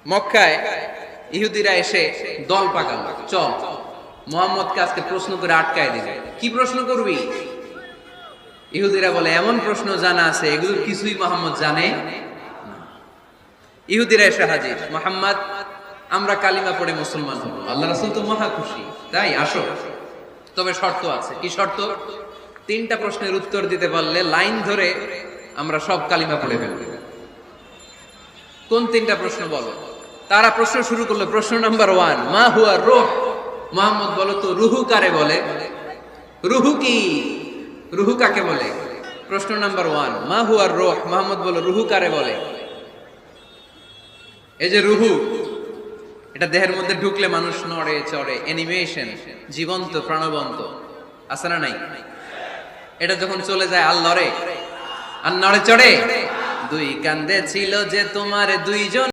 মক্কায় ইহুদিরা এসে দল পাকাল, চল মুহাম্মদকে আজকে প্রশ্ন করে আটকায় দিবে। কি প্রশ্ন করবি? ইহুদিরা বলে এমন প্রশ্ন জানা আছে এগুলো কিছুই মুহাম্মদ জানে না। ইহুদিরা এসে হাজির, মুহাম্মদ আমরা কালিমা পড়ে মুসলমান হব। আল্লাহ রাসূল তো মহা খুশি, তাই আসো, তবে শর্ত আছে। কি শর্ত? 3টা প্রশ্নের উত্তর দিতে পারলে লাইন ধরে আমরা সব কালিমা পড়ে ফেলব। কোন 3টা প্রশ্ন বলো? তারা প্রশ্ন শুরু করলো। প্রশ্ন নাম্বার 1, মা হুয়া রূহ। মুহাম্মদ বলো তো রুহু কারে বলে? রুহু কি? রুহু কাকে বলে? প্রশ্ন নাম্বার 1, মা হুয়া রূহ। মুহাম্মদ বলো রুহু কারে বলে? এই যে রুহু, এটা দেহের মধ্যে ঢুকলে মানুষ নড়ে চড়ে, অ্যানিমেশন, জীবন্ত প্রাণবন্ত, আছে না নাই? এটা যখন চলে যায় আর লড়ে আর নড়ে চড়ে। দুই কান্দে ছিল যে তোমার দুইজন